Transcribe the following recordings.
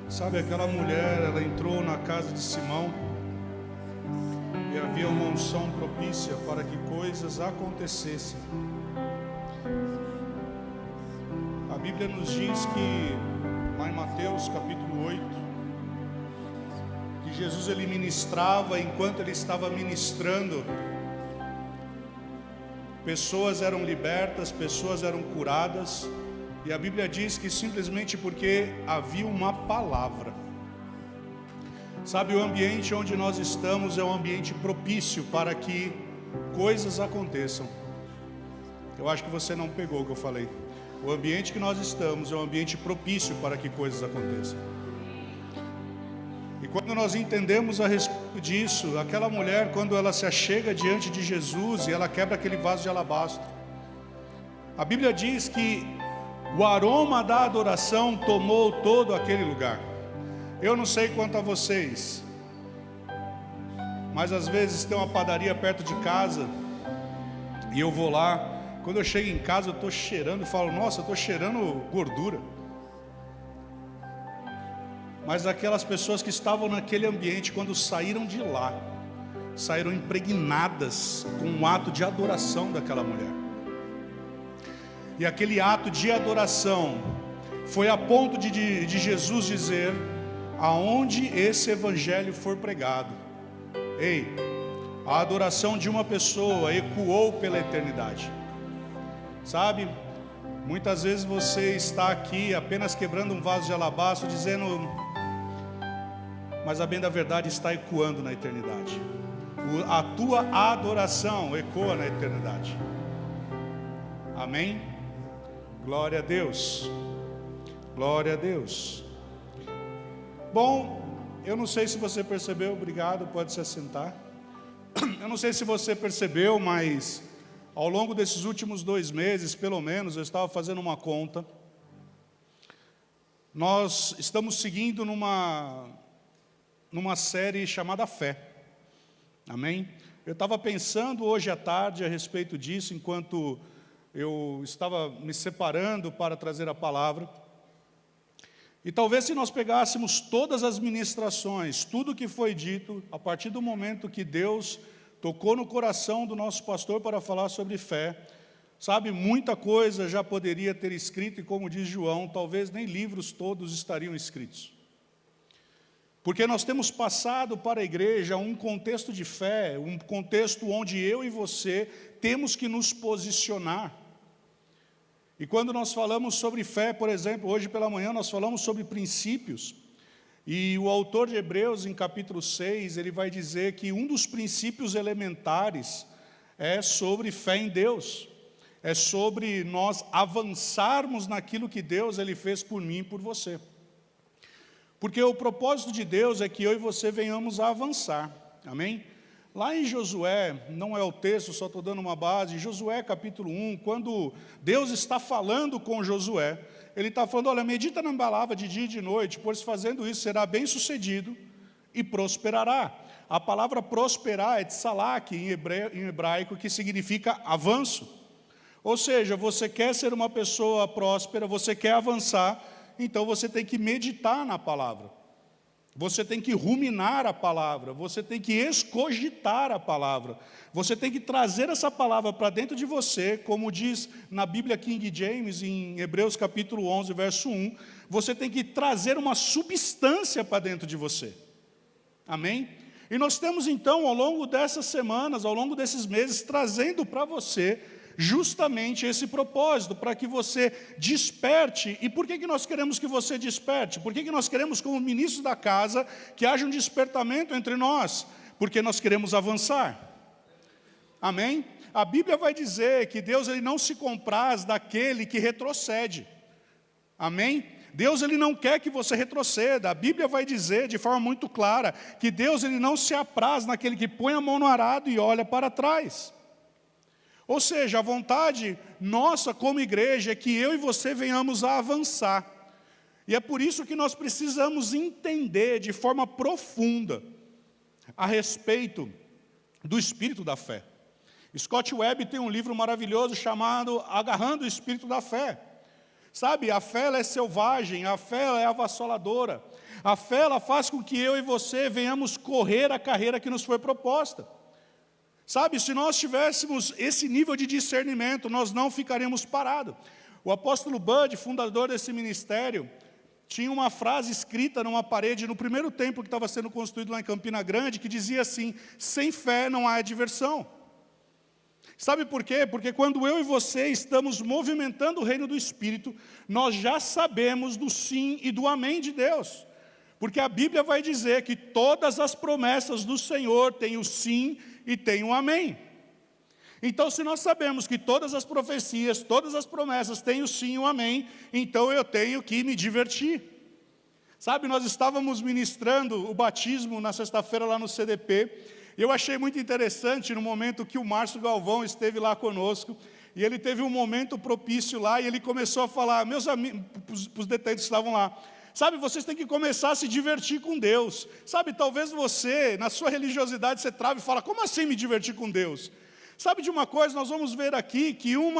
Sabe, aquela mulher, ela entrou na casa de Simão e havia uma unção propícia para que coisas acontecessem. A Bíblia nos diz que, lá em Mateus capítulo 8, que Jesus ele ministrava, enquanto ele estava ministrando, pessoas eram libertas, pessoas eram curadas, e a Bíblia diz que simplesmente porque havia uma palavra. Sabe, o ambiente onde nós estamos é um ambiente propício para que coisas aconteçam. Eu acho que você não pegou o que eu falei. O ambiente que nós estamos é um ambiente propício para que coisas aconteçam. E quando nós entendemos a respeito disso, aquela mulher, quando ela se achega diante de Jesus e ela quebra aquele vaso de alabastro, a Bíblia diz que o aroma da adoração tomou todo aquele lugar. Eu não sei quanto a vocês, mas às vezes tem uma padaria perto de casa e eu vou lá. Quando eu chego em casa eu estou cheirando e falo, nossa, eu estou cheirando gordura. Mas aquelas pessoas que estavam naquele ambiente, quando saíram de lá, saíram impregnadas com um ato de adoração daquela mulher. E aquele ato de adoração foi a ponto de Jesus dizer: aonde esse evangelho for pregado, ei, a adoração de uma pessoa ecoou pela eternidade. Sabe, muitas vezes você está aqui apenas quebrando um vaso de alabastro, dizendo, mas a bem da verdade está ecoando na eternidade. A tua adoração ecoa na eternidade. Amém? Glória a Deus. Glória a Deus. Bom, eu não sei se você percebeu, obrigado, pode se assentar. Eu não sei se você percebeu, mas ao longo desses últimos 2 meses, pelo menos, eu estava fazendo uma conta. Nós estamos seguindo numa série chamada Fé. Amém? Eu estava pensando hoje à tarde a respeito disso, enquanto eu estava me separando para trazer a palavra. E talvez se nós pegássemos todas as ministrações, tudo que foi dito, a partir do momento que Deus tocou no coração do nosso pastor para falar sobre fé, sabe, muita coisa já poderia ter escrito, e como diz João, talvez nem livros todos estariam escritos. Porque nós temos passado para a igreja um contexto de fé, um contexto onde eu e você temos que nos posicionar. E quando nós falamos sobre fé, por exemplo, hoje pela manhã nós falamos sobre princípios, e o autor de Hebreus, em capítulo 6, ele vai dizer que um dos princípios elementares é sobre fé em Deus, é sobre nós avançarmos naquilo que Deus ele fez por mim e por você. Porque o propósito de Deus é que eu e você venhamos a avançar, amém? Lá em Josué, não é o texto, só estou dando uma base, em Josué capítulo 1, quando Deus está falando com Josué, Ele está falando, olha, medita na palavra de dia e de noite, pois fazendo isso será bem sucedido e prosperará. A palavra prosperar é tsalak em hebraico, que significa avanço. Ou seja, você quer ser uma pessoa próspera, você quer avançar, então você tem que meditar na palavra. Você tem que ruminar a palavra, você tem que escogitar a palavra, você tem que trazer essa palavra para dentro de você, como diz na Bíblia King James, em Hebreus capítulo 11, verso 1, você tem que trazer uma substância para dentro de você, amém? E nós temos então, ao longo dessas semanas, ao longo desses meses, trazendo para você justamente esse propósito, para que você desperte. E por que nós queremos que você desperte? Por que nós queremos, como ministros da casa, que haja um despertamento entre nós? Porque nós queremos avançar. Amém? A Bíblia vai dizer que Deus ele não se compraz daquele que retrocede. Amém? Deus ele não quer que você retroceda. A Bíblia vai dizer de forma muito clara que Deus ele não se apraz naquele que põe a mão no arado e olha para trás. Ou seja, a vontade nossa como igreja é que eu e você venhamos a avançar. E é por isso que nós precisamos entender de forma profunda a respeito do espírito da fé. Scott Webb tem um livro maravilhoso chamado Agarrando o Espírito da Fé. Sabe, a fé ela é selvagem, a fé ela é avassaladora. A fé ela faz com que eu e você venhamos correr a carreira que nos foi proposta. Sabe, se nós tivéssemos esse nível de discernimento, nós não ficaríamos parados. O apóstolo Bud, fundador desse ministério, tinha uma frase escrita numa parede no primeiro templo que estava sendo construído lá em Campina Grande, que dizia assim: sem fé não há diversão. Sabe por quê? Porque quando eu e você estamos movimentando o reino do Espírito, nós já sabemos do sim e do amém de Deus. Porque a Bíblia vai dizer que todas as promessas do Senhor têm o sim e têm o amém. Então, se nós sabemos que todas as profecias, todas as promessas têm o sim e o amém, então eu tenho que me divertir. Sabe, nós estávamos ministrando o batismo na sexta-feira lá no CDP, e eu achei muito interessante no momento que o Márcio Galvão esteve lá conosco, e ele teve um momento propício lá, e ele começou a falar, meus amigos, para os detentos que estavam lá, sabe, vocês têm que começar a se divertir com Deus. Sabe, talvez você, na sua religiosidade, você trava e fala, como assim me divertir com Deus? Sabe de uma coisa, nós vamos ver aqui que um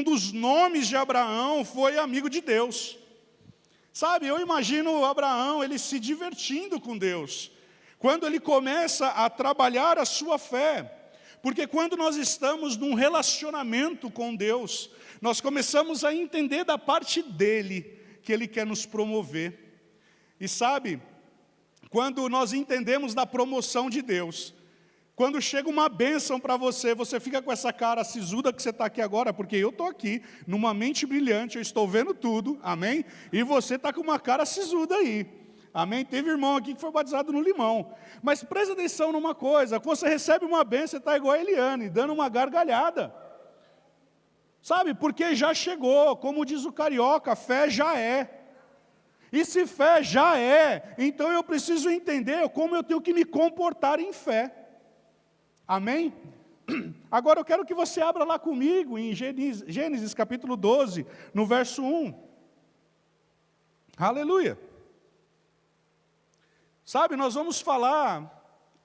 dos nomes de Abraão foi amigo de Deus. Sabe, eu imagino Abraão, ele se divertindo com Deus, quando ele começa a trabalhar a sua fé. Porque quando nós estamos num relacionamento com Deus, nós começamos a entender da parte dele, que Ele quer nos promover. E sabe, quando nós entendemos da promoção de Deus, quando chega uma bênção para você, você fica com essa cara sisuda que você está aqui agora, porque eu estou aqui, numa mente brilhante, eu estou vendo tudo, amém? E você está com uma cara sisuda aí, amém? Teve irmão aqui que foi batizado no limão. Mas presta atenção numa coisa, quando você recebe uma bênção, você está igual a Eliane, dando uma gargalhada. Sabe, porque já chegou, como diz o carioca, fé já é. E se fé já é, então eu preciso entender como eu tenho que me comportar em fé. Amém? Agora eu quero que você abra lá comigo em Gênesis capítulo 12, no verso 1. Aleluia. Sabe, nós vamos falar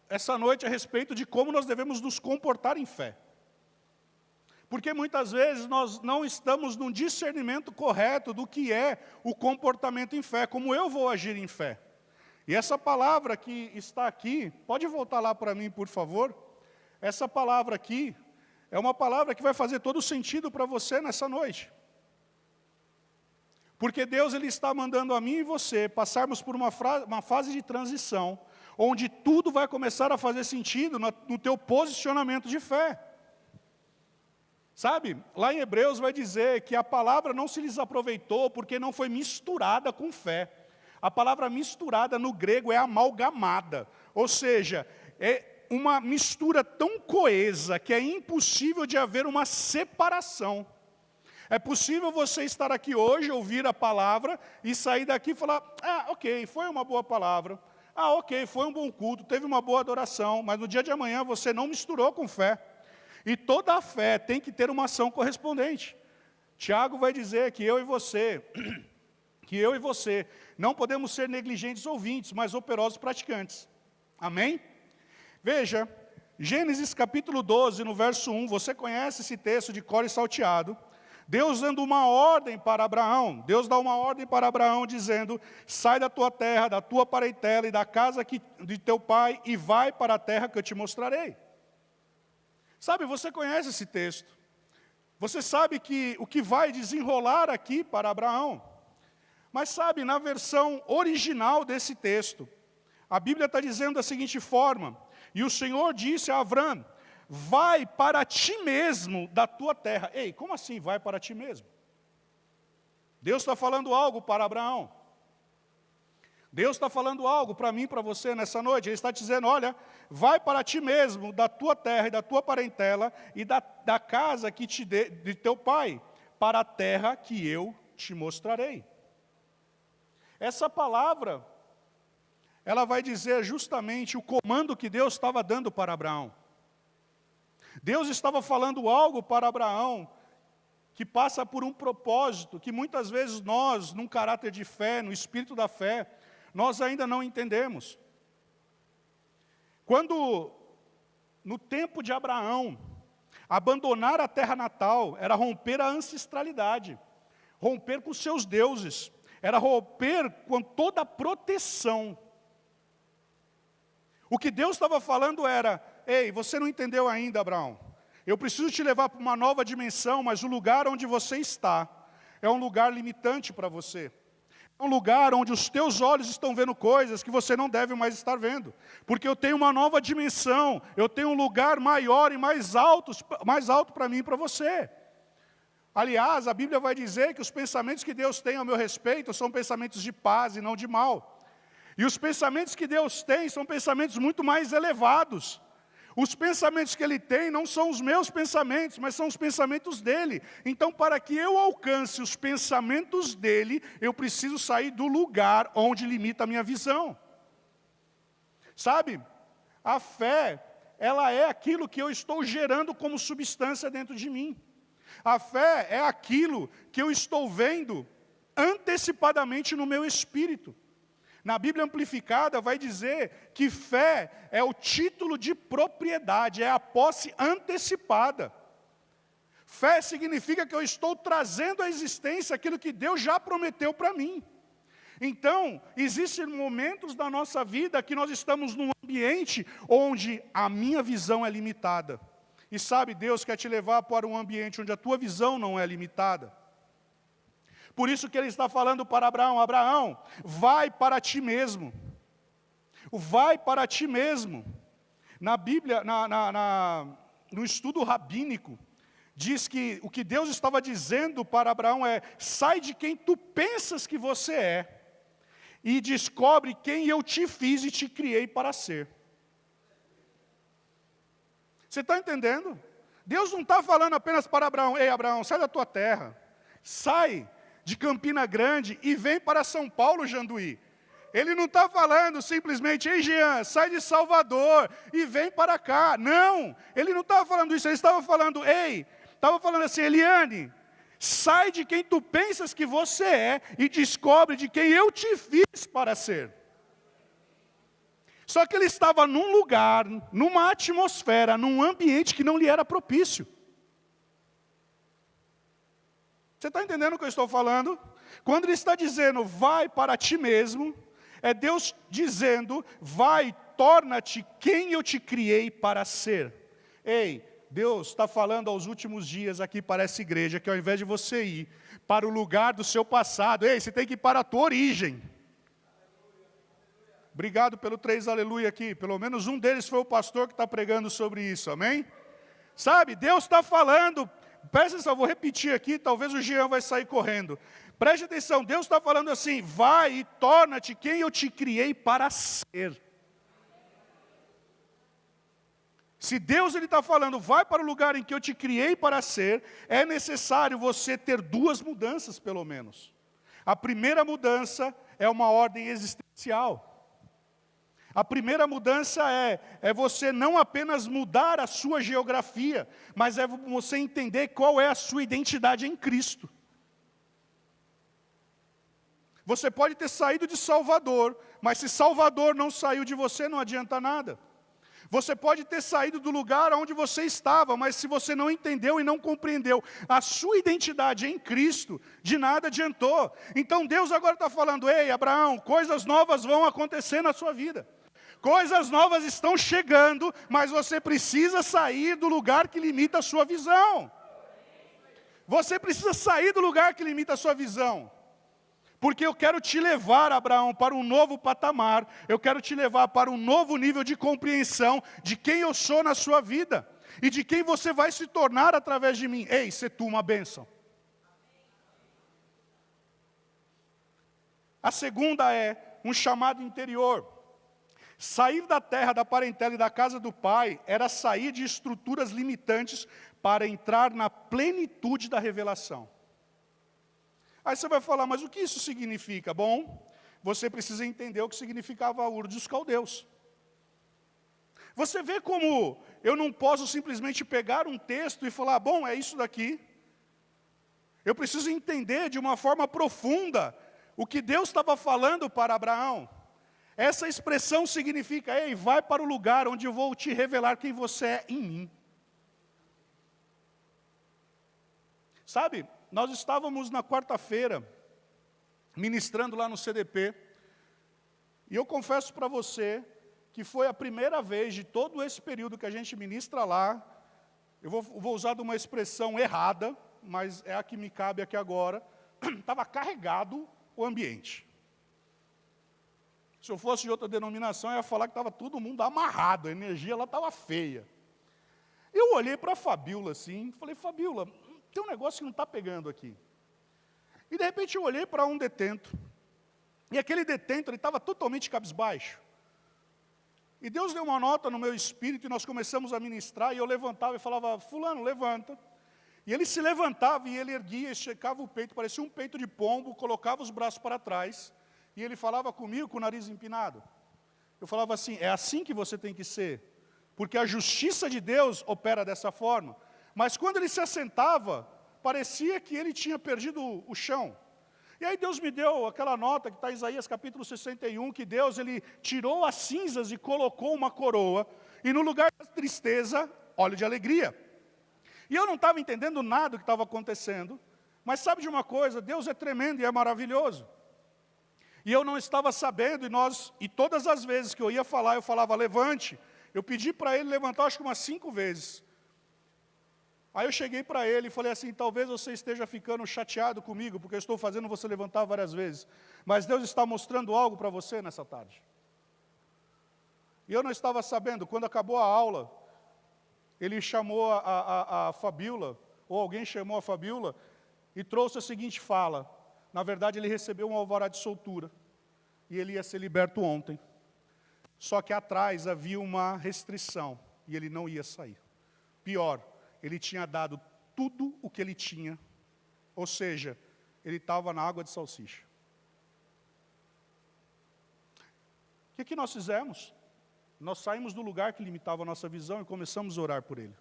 essa noite a respeito de como nós devemos nos comportar em fé. Porque muitas vezes nós não estamos num discernimento correto do que é o comportamento em fé, como eu vou agir em fé. E essa palavra que está aqui, pode voltar lá para mim, por favor? Essa palavra aqui é uma palavra que vai fazer todo sentido para você nessa noite. Porque Deus ele está mandando a mim e você passarmos por uma fase de transição, onde tudo vai começar a fazer sentido no teu posicionamento de fé. Sabe, lá em Hebreus vai dizer que a palavra não se lhes aproveitou porque não foi misturada com fé. A palavra misturada no grego é amalgamada, ou seja, é uma mistura tão coesa que é impossível de haver uma separação. É possível você estar aqui hoje, ouvir a palavra e sair daqui e falar, ok, foi uma boa palavra, ok, foi um bom culto, teve uma boa adoração, mas no dia de amanhã você não misturou com fé. E toda a fé tem que ter uma ação correspondente. Tiago vai dizer que eu e você não podemos ser negligentes ouvintes, mas operosos praticantes. Amém? Veja, Gênesis capítulo 12, no verso 1, você conhece esse texto de cor e salteado. Deus dando uma ordem para Abraão. Deus dá uma ordem para Abraão dizendo, sai da tua terra, da tua parentela e da casa de teu pai e vai para a terra que eu te mostrarei. Sabe, você conhece esse texto. Você sabe que o que vai desenrolar aqui para Abraão. Mas sabe, na versão original desse texto, a Bíblia está dizendo da seguinte forma, e o Senhor disse a Abraão, vai para ti mesmo da tua terra. Ei, como assim vai para ti mesmo? Deus está falando algo para Abraão. Deus está falando algo para mim e para você nessa noite. Ele está dizendo, olha, vai para ti mesmo, da tua terra e da tua parentela, e da casa que te dê de teu pai, para a terra que eu te mostrarei. Essa palavra, ela vai dizer justamente o comando que Deus estava dando para Abraão. Deus estava falando algo para Abraão, que passa por um propósito, que muitas vezes nós, num caráter de fé, no espírito da fé, nós ainda não entendemos. Quando, no tempo de Abraão, abandonar a terra natal era romper a ancestralidade, romper com os seus deuses, era romper com toda a proteção. O que Deus estava falando era: ei, você não entendeu ainda, Abraão. Eu preciso te levar para uma nova dimensão, mas o lugar onde você está é um lugar limitante para você. É um lugar onde os teus olhos estão vendo coisas que você não deve mais estar vendo. Porque eu tenho uma nova dimensão, eu tenho um lugar maior e mais alto para mim e para você. Aliás, a Bíblia vai dizer que os pensamentos que Deus tem ao meu respeito são pensamentos de paz e não de mal. E os pensamentos que Deus tem são pensamentos muito mais elevados. Os pensamentos que Ele tem não são os meus pensamentos, mas são os pensamentos dEle. Então, para que eu alcance os pensamentos dEle, eu preciso sair do lugar onde limita a minha visão. Sabe, a fé, ela é aquilo que eu estou gerando como substância dentro de mim. A fé é aquilo que eu estou vendo antecipadamente no meu espírito. Na Bíblia Amplificada vai dizer que fé é o título de propriedade, é a posse antecipada. Fé significa que eu estou trazendo à existência aquilo que Deus já prometeu para mim. Então, existem momentos da nossa vida que nós estamos num ambiente onde a minha visão é limitada. E sabe, Deus quer te levar para um ambiente onde a tua visão não é limitada. Por isso que Ele está falando para Abraão: Abraão, vai para ti mesmo. Vai para ti mesmo. Na Bíblia, no estudo rabínico, diz que o que Deus estava dizendo para Abraão é: sai de quem tu pensas que você é, e descobre quem eu te fiz e te criei para ser. Você está entendendo? Deus não está falando apenas para Abraão: ei, Abraão, sai da tua terra, sai de Campina Grande e vem para São Paulo, Janduí. Ele não está falando simplesmente: ei, Jean, sai de Salvador e vem para cá. Não, ele não estava falando isso. Ele estava falando: ei, estava falando assim: Eliane, sai de quem tu pensas que você é e descobre de quem eu te fiz para ser. Só que ele estava num lugar, numa atmosfera, num ambiente que não lhe era propício. Você está entendendo o que eu estou falando? Quando Ele está dizendo: vai para ti mesmo, é Deus dizendo: vai, torna-te quem eu te criei para ser. Ei, Deus está falando aos últimos dias aqui para essa igreja, que ao invés de você ir para o lugar do seu passado, ei, você tem que ir para a tua origem. Obrigado pelo 3 aleluia aqui, pelo menos um deles foi o pastor que está pregando sobre isso, amém? Sabe, Deus está falando. Presta atenção, vou repetir aqui, talvez o Jean vai sair correndo. Preste atenção, Deus está falando assim: vai e torna-te quem eu te criei para ser. Se Deus está falando: vai para o lugar em que eu te criei para ser, é necessário você ter duas mudanças pelo menos. A primeira mudança é uma ordem existencial. A primeira mudança é você não apenas mudar a sua geografia, mas é você entender qual é a sua identidade em Cristo. Você pode ter saído de Salvador, mas se Salvador não saiu de você, não adianta nada. Você pode ter saído do lugar onde você estava, mas se você não entendeu e não compreendeu a sua identidade em Cristo, de nada adiantou. Então Deus agora está falando: ei, Abraão, coisas novas vão acontecer na sua vida. Coisas novas estão chegando, mas você precisa sair do lugar que limita a sua visão. Você precisa sair do lugar que limita a sua visão. Porque eu quero te levar, Abraão, para um novo patamar. Eu quero te levar para um novo nível de compreensão de quem eu sou na sua vida. E de quem você vai se tornar através de mim. Ei, ser tu uma bênção. A segunda é um chamado interior. Sair da terra, da parentela e da casa do pai era sair de estruturas limitantes para entrar na plenitude da revelação. Aí você vai falar: mas o que isso significa? Bom, você precisa entender o que significava Ur dos Caldeus. Você vê como eu não posso simplesmente pegar um texto e falar: bom, é isso daqui. Eu preciso entender de uma forma profunda o que Deus estava falando para Abraão. Essa expressão significa: ei, vai para o lugar onde eu vou te revelar quem você é em mim. Sabe, nós estávamos na quarta-feira, ministrando lá no CDP, e eu confesso para você que foi a primeira vez de todo esse período que a gente ministra lá, eu vou usar de uma expressão errada, mas é a que me cabe aqui agora, estava carregado o ambiente. Se eu fosse de outra denominação, eu ia falar que estava todo mundo amarrado, a energia lá estava feia. Eu olhei para a Fabíola assim, falei, Fabíola, tem um negócio que não está pegando aqui. E de repente eu olhei para um detento, e aquele detento ele estava totalmente cabisbaixo. E Deus deu uma nota no meu espírito, e nós começamos a ministrar, e eu levantava e falava, fulano, levanta. E ele se levantava, e ele erguia, esticava o peito, parecia um peito de pombo, colocava os braços para trás, e ele falava comigo com o nariz empinado. Eu falava assim, é assim que você tem que ser, porque a justiça de Deus opera dessa forma. Mas quando ele se assentava, parecia que ele tinha perdido o chão. E aí Deus me deu aquela nota que está em Isaías capítulo 61, que Deus ele tirou as cinzas e colocou uma coroa, e no lugar da tristeza, óleo de alegria. E eu não estava entendendo nada do que estava acontecendo, mas sabe de uma coisa, Deus é tremendo e é maravilhoso. E eu não estava sabendo, e todas as vezes que eu ia falar, eu falava, levante. Eu pedi para ele levantar, acho que umas 5 vezes. Aí eu cheguei para ele e falei assim, talvez você esteja ficando chateado comigo, porque eu estou fazendo você levantar várias vezes. Mas Deus está mostrando algo para você nessa tarde. E eu não estava sabendo, quando acabou a aula, ele chamou a Fabíola, ou alguém chamou a Fabíola, e trouxe a seguinte fala. Na verdade, ele recebeu um alvará de soltura, e ele ia ser liberto ontem. Só que atrás havia uma restrição, e ele não ia sair. Pior, ele tinha dado tudo o que ele tinha, ou seja, ele estava na água de salsicha. O que nós fizemos? Nós saímos do lugar que limitava a nossa visão e começamos a orar por ele.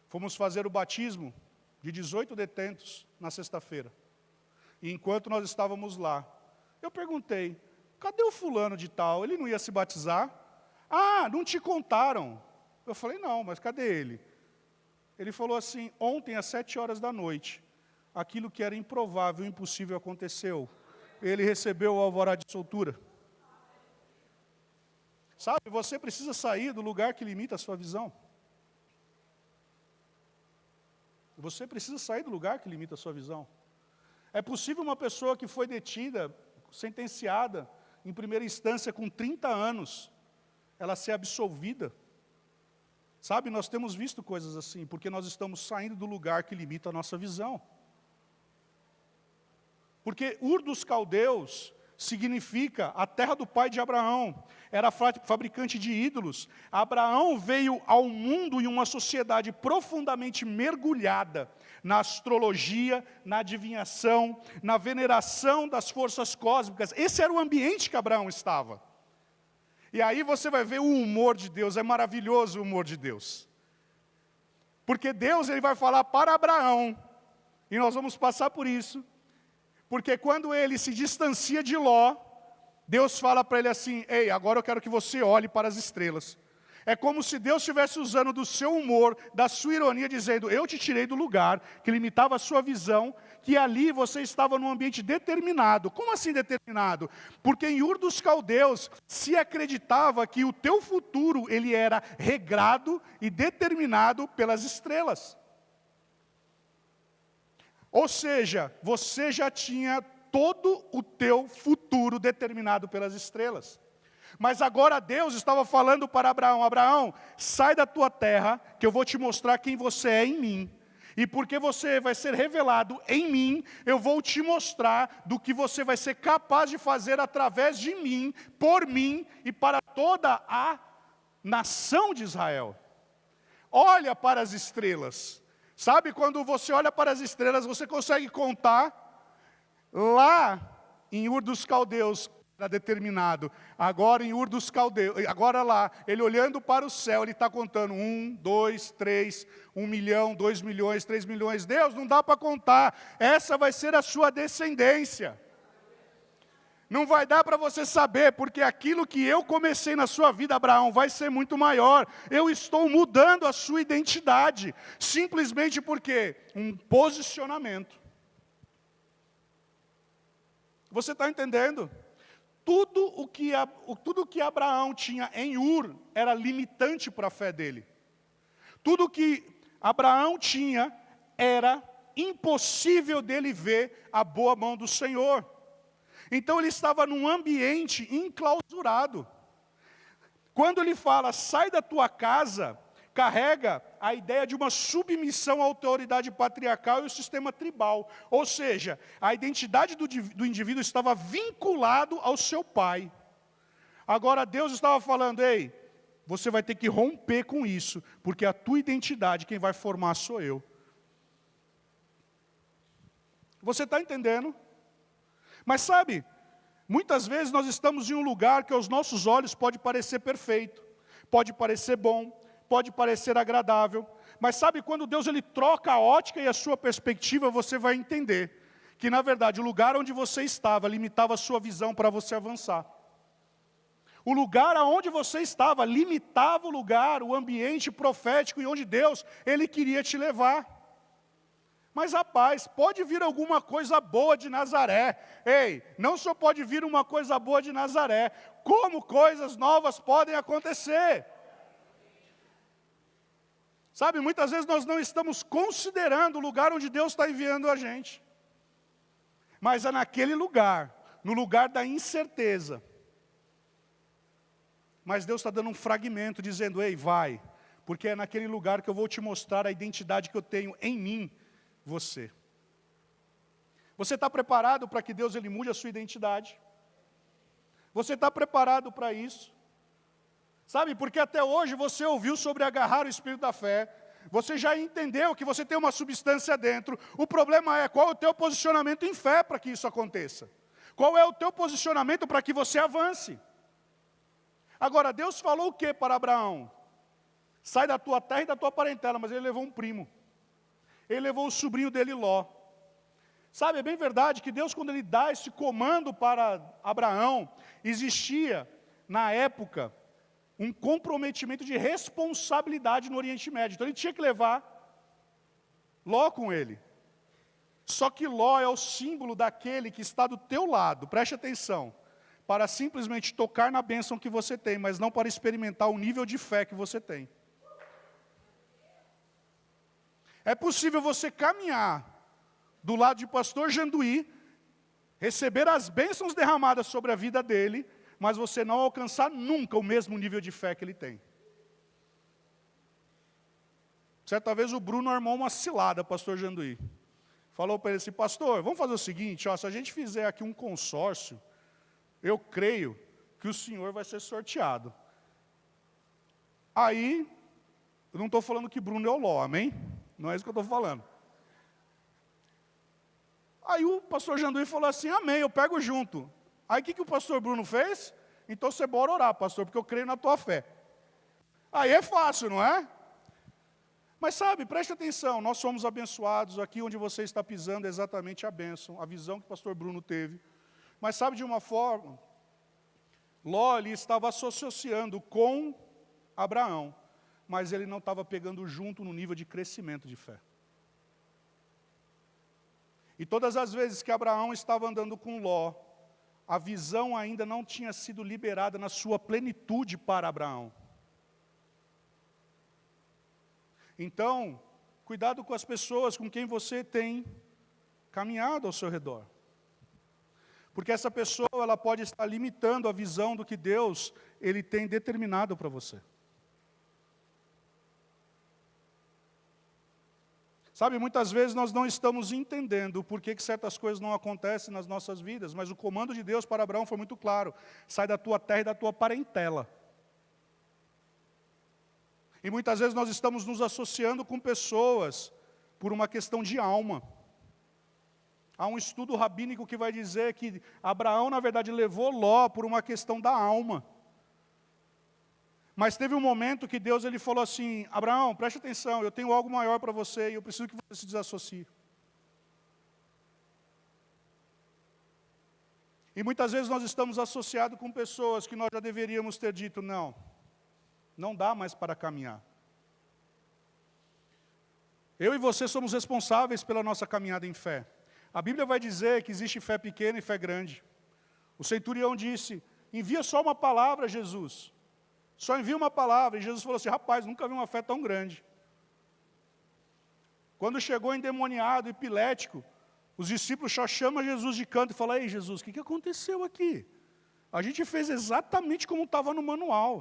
Fomos fazer o batismo de 18 detentos na sexta-feira. E enquanto nós estávamos lá, eu perguntei, cadê o fulano de tal? Ele não ia se batizar? Ah, não te contaram. Eu falei, não, mas cadê ele? Ele falou assim, ontem às 7 horas da noite, aquilo que era improvável, impossível aconteceu. Ele recebeu o alvará de soltura. Sabe, você precisa sair do lugar que limita a sua visão. Você precisa sair do lugar que limita a sua visão. É possível uma pessoa que foi detida, sentenciada, em primeira instância com 30 anos, ela ser absolvida. Sabe, nós temos visto coisas assim, porque nós estamos saindo do lugar que limita a nossa visão. Porque Ur dos Caldeus significa a terra do pai de Abraão, era fabricante de ídolos. Abraão veio ao mundo em uma sociedade profundamente mergulhada na astrologia, na adivinhação, na veneração das forças cósmicas. Esse era o ambiente que Abraão estava. E aí você vai ver o humor de Deus, é maravilhoso o humor de Deus. Porque Deus ele vai falar para Abraão, e nós vamos passar por isso, porque quando ele se distancia de Ló, Deus fala para ele assim, ei, agora eu quero que você olhe para as estrelas. É como se Deus estivesse usando do seu humor, da sua ironia, dizendo, eu te tirei do lugar que limitava a sua visão, que ali você estava num ambiente determinado. Como assim determinado? Porque em Ur dos Caldeus se acreditava que o teu futuro ele era regrado e determinado pelas estrelas. Ou seja, você já tinha todo o teu futuro determinado pelas estrelas. Mas agora Deus estava falando para Abraão, Abraão, sai da tua terra, que eu vou te mostrar quem você é em mim. E porque você vai ser revelado em mim, eu vou te mostrar do que você vai ser capaz de fazer através de mim, por mim e para toda a nação de Israel. Olha para as estrelas. Sabe, quando você olha para as estrelas, você consegue contar? Lá em Ur dos Caldeus, era determinado. Agora em Ur dos Caldeus, agora lá, ele olhando para o céu, ele está contando 1, 2, 3, 1 milhão, 2 milhões, 3 milhões. Deus, não dá para contar. Essa vai ser a sua descendência. Não vai dar para você saber, porque aquilo que eu comecei na sua vida, Abraão, vai ser muito maior. Eu estou mudando a sua identidade, simplesmente porque um posicionamento Você está entendendo? Tudo o que Abraão tinha em Ur era limitante para a fé dele. Tudo que Abraão tinha era impossível dele ver a boa mão do Senhor. Então ele estava num ambiente enclausurado. Quando ele fala, sai da tua casa, carrega a ideia de uma submissão à autoridade patriarcal e o sistema tribal. Ou seja, a identidade do indivíduo estava vinculado ao seu pai. Agora Deus estava falando, ei, você vai ter que romper com isso, porque a tua identidade, quem vai formar sou eu. Você está entendendo? Mas sabe, muitas vezes nós estamos em um lugar que aos nossos olhos pode parecer perfeito, pode parecer bom, pode parecer agradável, mas sabe, quando Deus ele troca a ótica e a sua perspectiva, você vai entender que na verdade o lugar onde você estava limitava a sua visão para você avançar. O lugar aonde você estava limitava o lugar, o ambiente profético e onde Deus ele queria te levar. Mas rapaz, pode vir alguma coisa boa de Nazaré. Ei, não só pode vir uma coisa boa de Nazaré, como coisas novas podem acontecer. Sabe, muitas vezes nós não estamos considerando o lugar onde Deus está enviando a gente. Mas é naquele lugar, no lugar da incerteza. Mas Deus está dando um fragmento, dizendo, ei, vai, porque é naquele lugar que eu vou te mostrar a identidade que eu tenho em mim, você. Você está preparado para que Deus ele mude a sua identidade? Você está preparado para isso? Sabe, porque até hoje você ouviu sobre agarrar o espírito da fé, você já entendeu que você tem uma substância dentro, o problema é qual é o teu posicionamento em fé para que isso aconteça? Qual é o teu posicionamento para que você avance? Agora, Deus falou o que para Abraão? Sai da tua terra e da tua parentela, mas ele levou um primo. Ele levou o sobrinho dele, Ló. Sabe, é bem verdade que Deus, quando ele dá esse comando para Abraão, existia, na época, um comprometimento de responsabilidade no Oriente Médio. Então ele tinha que levar Ló com ele. Só que Ló é o símbolo daquele que está do teu lado, preste atenção, para simplesmente tocar na bênção que você tem, mas não para experimentar o nível de fé que você tem. É possível você caminhar do lado de pastor Janduí, receber as bênçãos derramadas sobre a vida dele, mas você não alcançar nunca o mesmo nível de fé que ele tem. Certa vez o Bruno armou uma cilada, pastor Janduí. Falou para ele assim, pastor, vamos fazer o seguinte, ó, se a gente fizer aqui um consórcio, eu creio que o senhor vai ser sorteado. Aí, eu não estou falando que Bruno é o Ló, amém? Não é isso que eu estou falando. Aí o pastor Janduí falou assim, amém, eu pego junto. Aí o que o pastor Bruno fez? Então você bora orar, pastor, porque eu creio na tua fé. Aí é fácil, não é? Mas sabe, preste atenção, nós somos abençoados, aqui onde você está pisando é exatamente a bênção, a visão que o pastor Bruno teve. Mas sabe de uma forma, Ló ele estava associando com Abraão, mas ele não estava pegando junto no nível de crescimento de fé. E todas as vezes que Abraão estava andando com Ló, a visão ainda não tinha sido liberada na sua plenitude para Abraão. Então, cuidado com as pessoas com quem você tem caminhado ao seu redor. Porque essa pessoa ela pode estar limitando a visão do que Deus ele tem determinado para você. Sabe, muitas vezes nós não estamos entendendo por que certas coisas não acontecem nas nossas vidas, mas o comando de Deus para Abraão foi muito claro. Sai da tua terra e da tua parentela. E muitas vezes nós estamos nos associando com pessoas por uma questão de alma. Há um estudo rabínico que vai dizer que Abraão, na verdade, levou Ló por uma questão da alma. Mas teve um momento que Deus ele falou assim, Abraão, preste atenção, eu tenho algo maior para você e eu preciso que você se desassocie. E muitas vezes nós estamos associados com pessoas que nós já deveríamos ter dito, não dá mais para caminhar. Eu e você somos responsáveis pela nossa caminhada em fé. A Bíblia vai dizer que existe fé pequena e fé grande. O centurião disse, envia só uma palavra, Jesus. Só envia uma palavra. E Jesus falou assim, rapaz, nunca vi uma fé tão grande. Quando chegou endemoniado, epilético, os discípulos só chamam Jesus de canto e falam, ei Jesus, o que aconteceu aqui? A gente fez exatamente como estava no manual.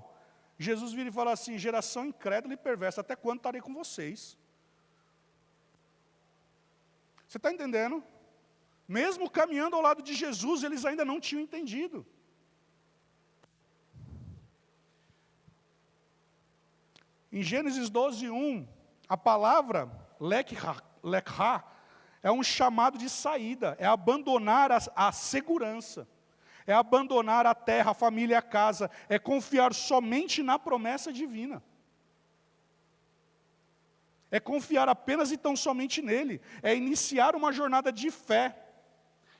Jesus vira e fala assim, geração incrédula e perversa, até quando estarei com vocês? Você está entendendo? Mesmo caminhando ao lado de Jesus, eles ainda não tinham entendido. Em Gênesis 12:1, a palavra lekha é um chamado de saída, é abandonar a segurança, é abandonar a terra, a família, a casa, é confiar somente na promessa divina. É confiar apenas e tão somente nele, é iniciar uma jornada de fé.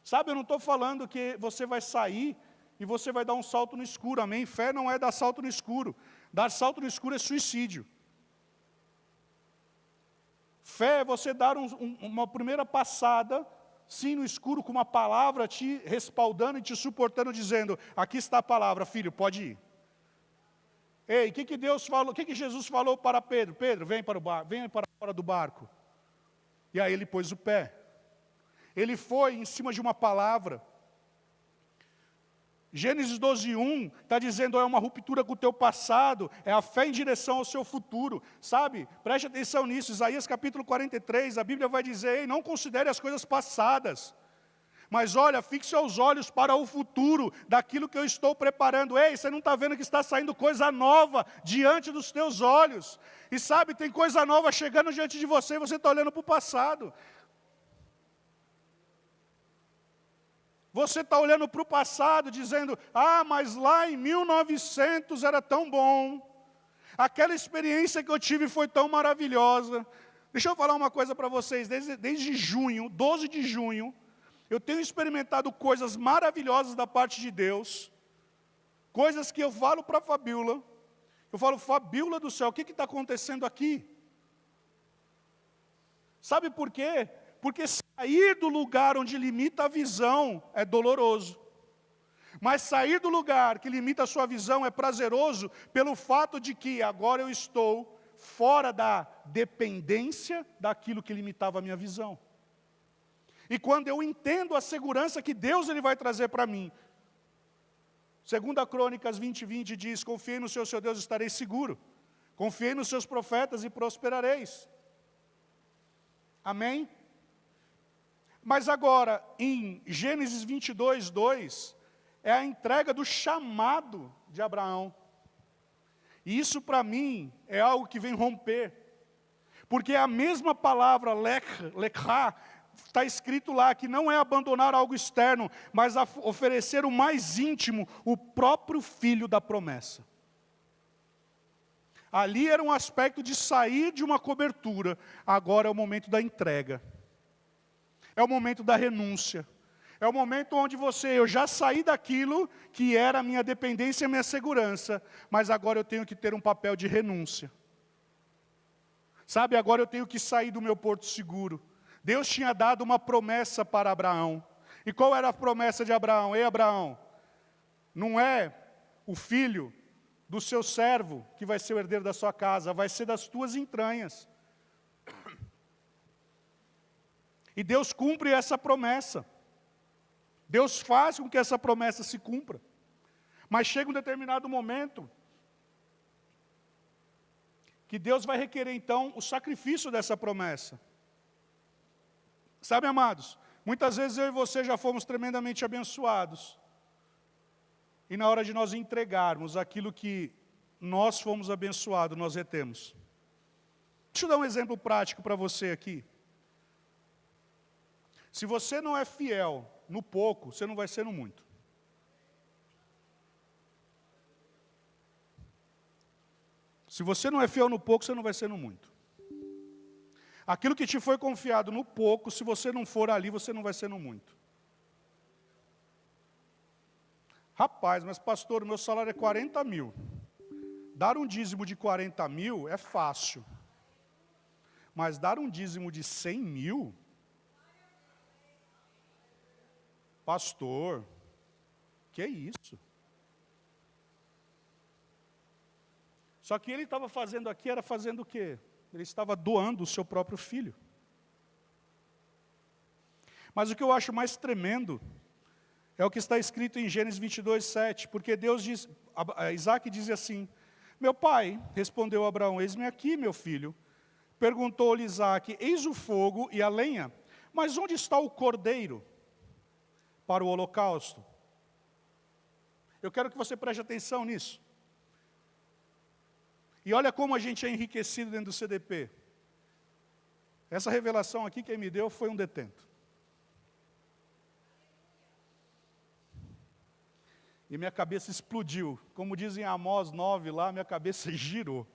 Sabe, eu não estou falando que você vai sair e você vai dar um salto no escuro, amém? Fé não é dar salto no escuro. Dar salto no escuro é suicídio. Fé é você dar uma primeira passada, sim, no escuro, com uma palavra te respaldando e te suportando, dizendo, aqui está a palavra, filho, pode ir. Ei, o que Deus falou, o que Jesus falou para Pedro? Pedro, vem para fora do barco. E aí ele pôs o pé. Ele foi em cima de uma palavra. Gênesis 12:1 está dizendo, é uma ruptura com o teu passado, é a fé em direção ao seu futuro. Sabe, preste atenção nisso, Isaías capítulo 43, a Bíblia vai dizer, ei, não considere as coisas passadas, mas olha, fixe os olhos para o futuro, daquilo que eu estou preparando. Ei, você não está vendo que está saindo coisa nova diante dos teus olhos. E sabe, tem coisa nova chegando diante de você, e você está olhando para o passado. Você está olhando para o passado, dizendo, mas lá em 1900 era tão bom. Aquela experiência que eu tive foi tão maravilhosa. Deixa eu falar uma coisa para vocês, desde junho, 12 de junho, eu tenho experimentado coisas maravilhosas da parte de Deus, coisas que eu falo para a Fabíola, eu falo, Fabíola do céu, o que está acontecendo aqui? Sabe por quê? Porque sair do lugar onde limita a visão é doloroso. Mas sair do lugar que limita a sua visão é prazeroso pelo fato de que agora eu estou fora da dependência daquilo que limitava a minha visão. E quando eu entendo a segurança que Deus ele vai trazer para mim. 2 Crônicas 20:20 diz, confiei no seu Deus e estarei seguro. Confiei nos seus profetas e prosperareis. Amém? Mas agora, em Gênesis 22:2, é a entrega do chamado de Abraão. E isso para mim é algo que vem romper. Porque a mesma palavra lekha está escrito lá que não é abandonar algo externo, mas oferecer o mais íntimo, o próprio filho da promessa. Ali era um aspecto de sair de uma cobertura, agora é o momento da entrega. É o momento da renúncia. É o momento onde eu já saí daquilo que era a minha dependência e a minha segurança, mas agora eu tenho que ter um papel de renúncia. Sabe, agora eu tenho que sair do meu porto seguro. Deus tinha dado uma promessa para Abraão. E qual era a promessa de Abraão? Ei, Abraão, não é o filho do seu servo que vai ser o herdeiro da sua casa, vai ser das tuas entranhas. E Deus cumpre essa promessa. Deus faz com que essa promessa se cumpra. Mas chega um determinado momento que Deus vai requerer então o sacrifício dessa promessa. Sabe, amados, muitas vezes eu e você já fomos tremendamente abençoados. E na hora de nós entregarmos aquilo que nós fomos abençoados, nós retemos. Deixa eu dar um exemplo prático para você aqui. Se você não é fiel no pouco, você não vai ser no muito. Se você não é fiel no pouco, você não vai ser no muito. Aquilo que te foi confiado no pouco, se você não for ali, você não vai ser no muito. Rapaz, mas pastor, o meu salário é 40 mil. Dar um dízimo de 40 mil é fácil. Mas dar um dízimo de 100 mil... Pastor, que é isso? Só que ele estava fazendo aqui, era fazendo o quê? Ele estava doando o seu próprio filho. Mas o que eu acho mais tremendo é o que está escrito em Gênesis 22, 7, porque Deus diz, Isaac diz assim, meu pai, respondeu Abraão, eis-me aqui, meu filho. Perguntou-lhe Isaac, eis o fogo e a lenha, mas onde está o cordeiro para o holocausto? Eu quero que você preste atenção nisso. E olha como a gente é enriquecido dentro do CDP. Essa revelação aqui quem me deu foi um detento. E minha cabeça explodiu. Como dizem Amós 9 lá, minha cabeça girou.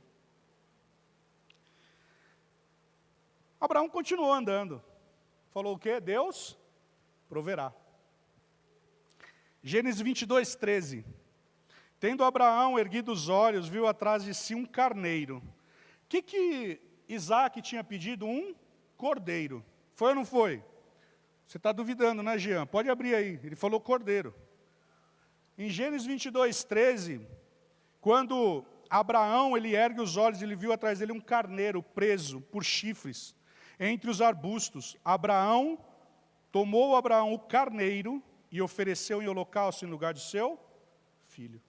Abraão continuou andando. Falou o quê? Deus proverá. Gênesis 22, 13. Tendo Abraão erguido os olhos, viu atrás de si um carneiro. O que Isaac tinha pedido? Um cordeiro. Foi ou não foi? Você está duvidando, né, Jean? Pode abrir aí. Ele falou cordeiro. Em Gênesis 22, 13, quando Abraão ele ergue os olhos, ele viu atrás dele um carneiro preso por chifres entre os arbustos. Tomou Abraão o carneiro e ofereceu em holocausto em lugar de seu filho.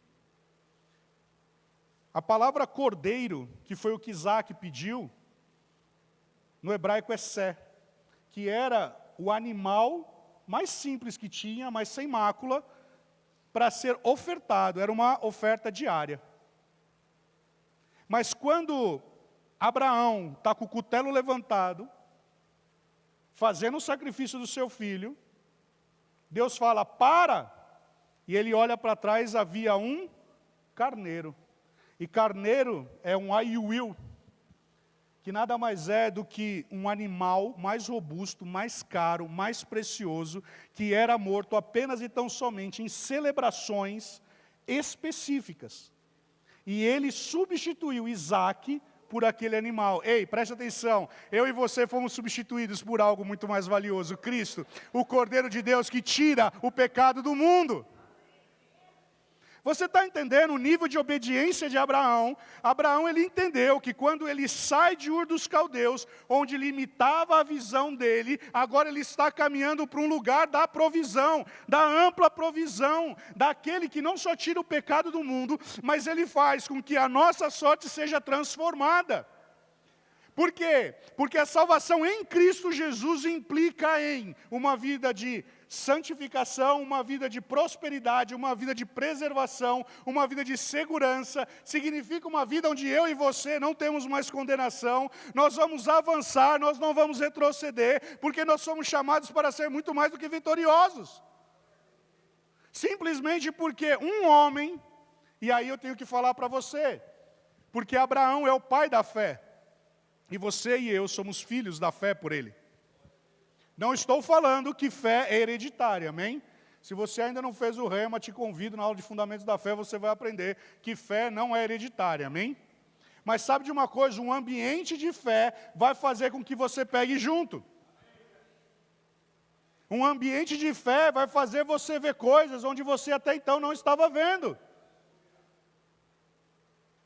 A palavra cordeiro, que foi o que Isaac pediu, no hebraico é sé, que era o animal mais simples que tinha, mas sem mácula, para ser ofertado, era uma oferta diária. Mas quando Abraão está com o cutelo levantado, fazendo o sacrifício do seu filho, Deus fala, para! E ele olha para trás, havia um carneiro. E carneiro é um aiuil, que nada mais é do que um animal mais robusto, mais caro, mais precioso, que era morto apenas e tão somente em celebrações específicas. E ele substituiu Isaac por aquele animal. Ei, preste atenção, eu e você fomos substituídos por algo muito mais valioso, Cristo, o Cordeiro de Deus que tira o pecado do mundo. Você está entendendo o nível de obediência de Abraão? Abraão, ele entendeu que quando ele sai de Ur dos Caldeus, onde limitava a visão dele, agora ele está caminhando para um lugar da provisão, da ampla provisão, daquele que não só tira o pecado do mundo, mas ele faz com que a nossa sorte seja transformada. Por quê? Porque a salvação em Cristo Jesus implica em uma vida de santificação, uma vida de prosperidade, uma vida de preservação, uma vida de segurança. Significa uma vida onde eu e você não temos mais condenação, nós vamos avançar, nós não vamos retroceder, porque nós somos chamados para ser muito mais do que vitoriosos. Simplesmente porque um homem, e aí eu tenho que falar para você, porque Abraão é o pai da fé, e você e eu somos filhos da fé por ele. Não estou falando que fé é hereditária, amém? Se você ainda não fez o rema, te convido na aula de Fundamentos da Fé, você vai aprender que fé não é hereditária, amém? Mas sabe de uma coisa, um ambiente de fé vai fazer com que você pegue junto. Um ambiente de fé vai fazer você ver coisas onde você até então não estava vendo.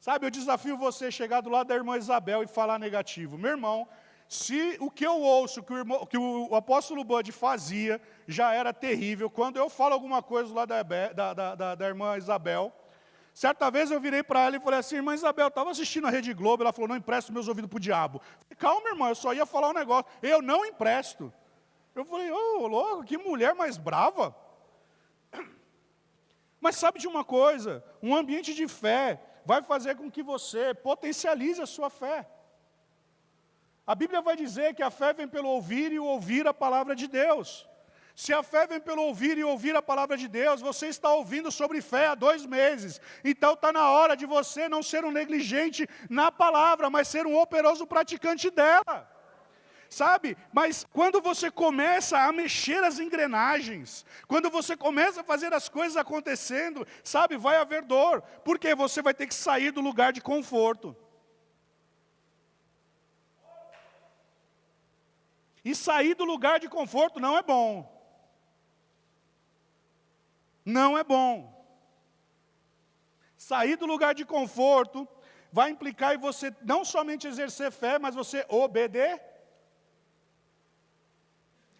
Sabe, eu desafio você a chegar do lado da irmã Isabel e falar negativo. Meu irmão, se o que eu ouço, que o apóstolo Bud fazia, já era terrível, quando eu falo alguma coisa lá da irmã Isabel, certa vez eu virei para ela e falei assim, irmã Isabel, eu estava assistindo a Rede Globo, ela falou, não empresto meus ouvidos para o diabo. Falei, calma, irmã, eu só ia falar um negócio, eu não empresto. Eu falei, ô, louco, que mulher mais brava. Mas sabe de uma coisa, um ambiente de fé vai fazer com que você potencialize a sua fé. A Bíblia vai dizer que a fé vem pelo ouvir e ouvir a palavra de Deus. Se a fé vem pelo ouvir e ouvir a palavra de Deus, você está ouvindo sobre fé há 2 meses. Então está na hora de você não ser um negligente na palavra, mas ser um operoso praticante dela. Sabe? Mas quando você começa a mexer as engrenagens, quando você começa a fazer as coisas acontecendo, sabe, vai haver dor, porque você vai ter que sair do lugar de conforto. E sair do lugar de conforto não é bom. Não é bom. Sair do lugar de conforto vai implicar em você não somente exercer fé, mas você obedecer.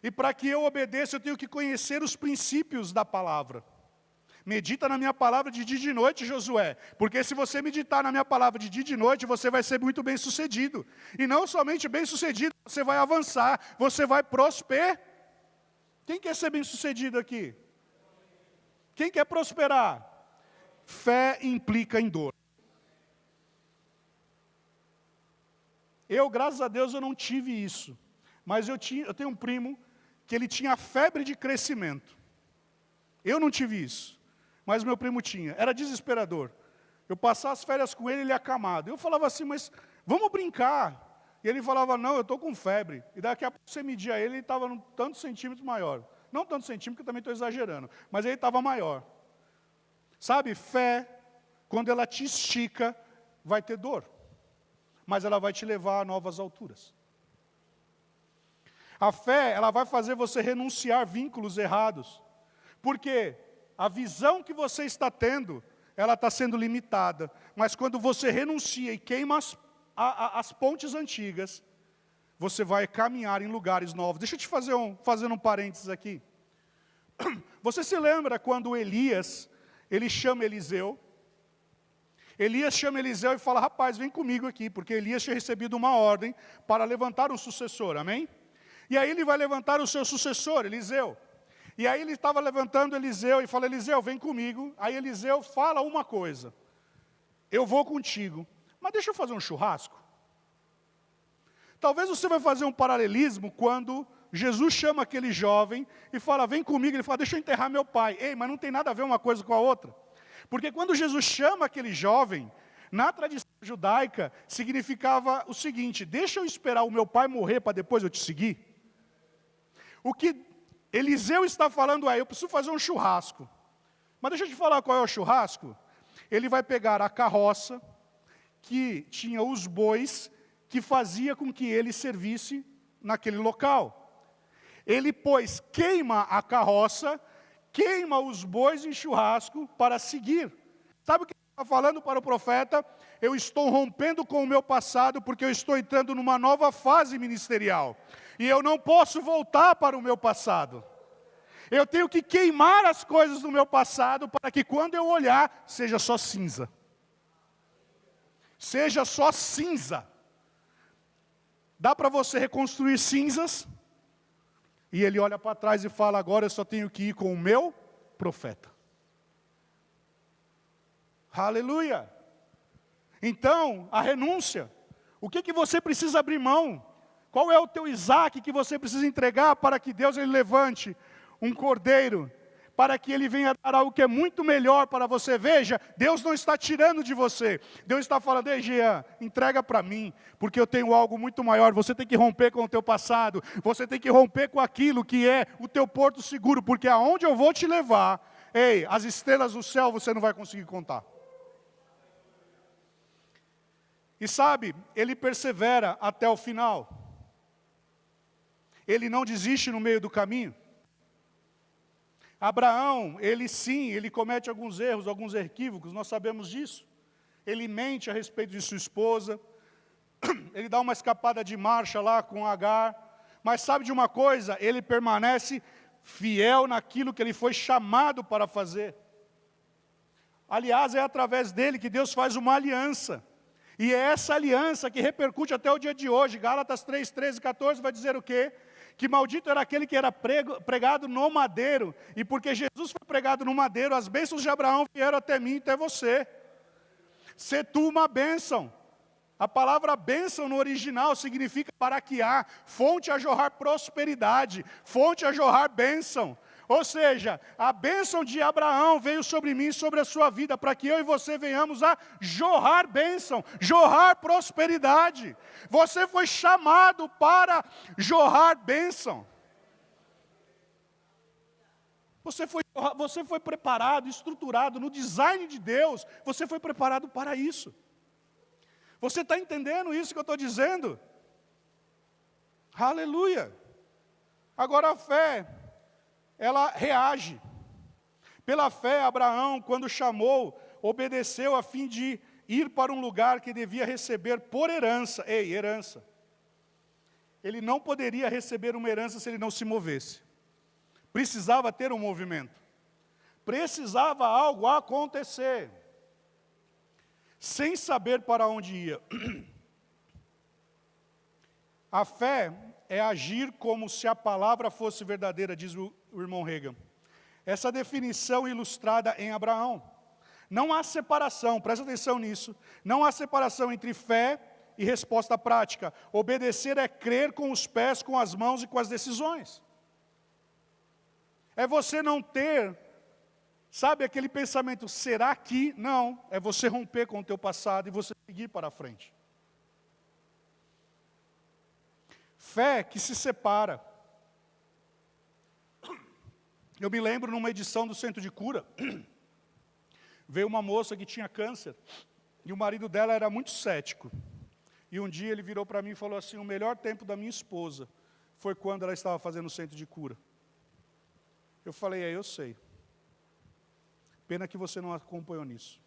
E para que eu obedeça, eu tenho que conhecer os princípios da palavra. Medita na minha palavra de dia e de noite, Josué. Porque se você meditar na minha palavra de dia e de noite, você vai ser muito bem sucedido. E não somente bem sucedido, você vai avançar, você vai prosperar. Quem quer ser bem sucedido aqui? Quem quer prosperar? Fé implica em dor. Eu, graças a Deus, eu não tive isso. Mas eu tenho um primo que ele tinha febre de crescimento. Eu não tive isso. Mas meu primo tinha. Era desesperador. Eu passava as férias com ele, ele acamado. Eu falava assim, mas vamos brincar. E ele falava, não, eu estou com febre. E daqui a pouco você media ele estava tantos centímetros maior. Não tantos centímetros, que eu também estou exagerando. Mas ele estava maior. Sabe, fé, quando ela te estica, vai ter dor. Mas ela vai te levar a novas alturas. A fé, ela vai fazer você renunciar vínculos errados. Porque a visão que você está tendo, ela está sendo limitada. Mas quando você renuncia e queima as pontes antigas, você vai caminhar em lugares novos. Deixa eu te fazer um parênteses aqui. Você se lembra quando Elias, ele chama Eliseu? Elias chama Eliseu e fala, rapaz, vem comigo aqui, porque Elias tinha recebido uma ordem para levantar um sucessor, amém? E aí ele vai levantar o seu sucessor, Eliseu. E aí ele estava levantando Eliseu e fala, Eliseu, vem comigo. Aí Eliseu fala uma coisa, eu vou contigo, mas deixa eu fazer um churrasco. Talvez você vai fazer um paralelismo quando Jesus chama aquele jovem e fala, vem comigo. Ele fala, deixa eu enterrar meu pai. Ei, mas não tem nada a ver uma coisa com a outra. Porque quando Jesus chama aquele jovem, na tradição judaica, significava o seguinte, deixa eu esperar o meu pai morrer para depois eu te seguir. O que Eliseu está falando eu preciso fazer um churrasco. Mas deixa eu te falar qual é o churrasco. Ele vai pegar a carroça, que tinha os bois, que fazia com que ele servisse naquele local. Ele, pois, queima a carroça, queima os bois em churrasco para seguir. Sabe o que ele está falando para o profeta? Eu estou rompendo com o meu passado, porque eu estou entrando numa nova fase ministerial. E eu não posso voltar para o meu passado. Eu tenho que queimar as coisas do meu passado, para que quando eu olhar, seja só cinza. Seja só cinza. Dá para você reconstruir cinzas? E ele olha para trás e fala, agora eu só tenho que ir com o meu profeta. Aleluia! Então, a renúncia. O que você precisa abrir mão? Qual é o teu Isaac que você precisa entregar para que Deus ele levante um cordeiro? Para que ele venha dar algo que é muito melhor para você. Veja, Deus não está tirando de você. Deus está falando, ei Jean, entrega para mim, porque eu tenho algo muito maior. Você tem que romper com o teu passado. Você tem que romper com aquilo que é o teu porto seguro, porque aonde eu vou te levar, ei, as estrelas do céu você não vai conseguir contar. E sabe, ele persevera até o final. Ele não desiste no meio do caminho. Abraão, ele comete alguns erros, alguns equívocos, nós sabemos disso. Ele mente a respeito de sua esposa, ele dá uma escapada de marcha lá com Agar, mas sabe de uma coisa? Ele permanece fiel naquilo que ele foi chamado para fazer. Aliás, é através dele que Deus faz uma aliança. E é essa aliança que repercute até o dia de hoje. Gálatas 3, 13 e 14 vai dizer o quê? Que maldito era aquele que era pregado no madeiro, e porque Jesus foi pregado no madeiro, as bênçãos de Abraão vieram até mim e até você. Sê tu uma bênção. A palavra bênção no original significa paraquear, fonte a jorrar prosperidade, fonte a jorrar bênção. Ou seja, a bênção de Abraão veio sobre mim e sobre a sua vida, para que eu e você venhamos a jorrar bênção, jorrar prosperidade. Você foi chamado para jorrar bênção. Você foi preparado, estruturado no design de Deus, você foi preparado para isso. Você está entendendo isso que eu estou dizendo? Aleluia! Agora a fé, ela reage. Pela fé, Abraão, quando chamou, obedeceu a fim de ir para um lugar que devia receber por herança. Ei, herança. Ele não poderia receber uma herança se ele não se movesse. Precisava ter um movimento. Precisava algo acontecer. Sem saber para onde ia. A fé é agir como se a palavra fosse verdadeira, diz o irmão Reagan. Essa definição ilustrada em Abraão. Não há separação, presta atenção nisso. Não há separação entre fé e resposta prática. Obedecer é crer com os pés, com as mãos e com as decisões. É você não ter, sabe, aquele pensamento, será que? Não, é você romper com o teu passado e você seguir para a frente. Fé que se separa. Eu me lembro numa edição do Centro de Cura, veio uma moça que tinha câncer, e o marido dela era muito cético. E um dia ele virou para mim e falou assim, o melhor tempo da minha esposa foi quando ela estava fazendo o Centro de Cura. Eu falei, eu sei. Pena que você não acompanhou nisso.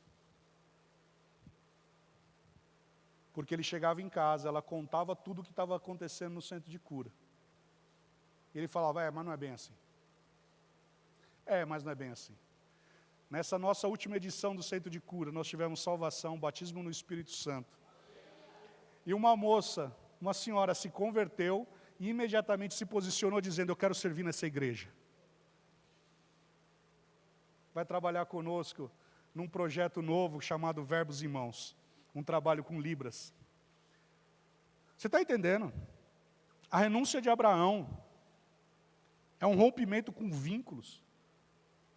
Porque ele chegava em casa, ela contava tudo o que estava acontecendo no Centro de Cura. E ele falava, mas não é bem assim. Mas não é bem assim. Nessa nossa última edição do Centro de Cura, nós tivemos salvação, batismo no Espírito Santo. E uma moça, uma senhora se converteu e imediatamente se posicionou dizendo, eu quero servir nessa igreja. Vai trabalhar conosco num projeto novo chamado Verbos em Mãos. Um trabalho com Libras. Você está entendendo? A renúncia de Abraão é um rompimento com vínculos.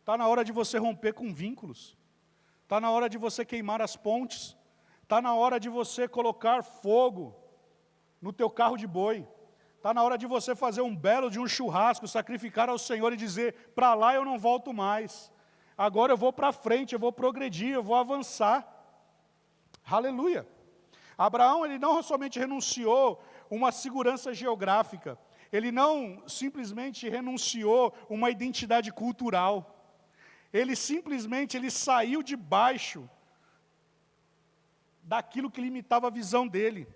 Está na hora de você romper com vínculos. Está na hora de você queimar as pontes. Está na hora de você colocar fogo no teu carro de boi. Está na hora de você fazer um belo de um churrasco, sacrificar ao Senhor e dizer, para lá eu não volto mais. Agora eu vou para frente, eu vou progredir, eu vou avançar. Aleluia. Abraão, ele não somente renunciou uma segurança geográfica, ele não simplesmente renunciou uma identidade cultural. Ele simplesmente saiu debaixo daquilo que limitava a visão dele.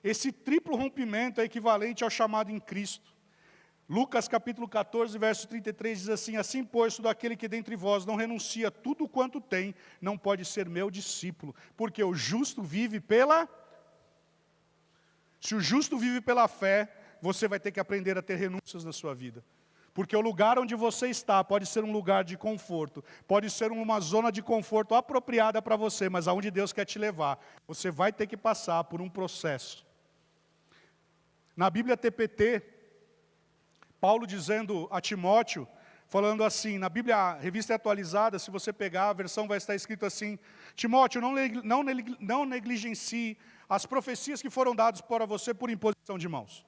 Esse triplo rompimento é equivalente ao chamado em Cristo. Lucas capítulo 14, verso 33 diz assim, assim pois, todo aquele que dentre vós não renuncia tudo quanto tem, não pode ser meu discípulo, porque o justo vive pela... Se o justo vive pela fé, você vai ter que aprender a ter renúncias na sua vida. Porque o lugar onde você está pode ser um lugar de conforto, pode ser uma zona de conforto apropriada para você, mas aonde Deus quer te levar, você vai ter que passar por um processo. Na Bíblia TPT, Paulo dizendo a Timóteo, falando assim, na Bíblia Revista Atualizada, se você pegar, a versão vai estar escrito assim, Timóteo, não negligencie as profecias que foram dadas para você por imposição de mãos.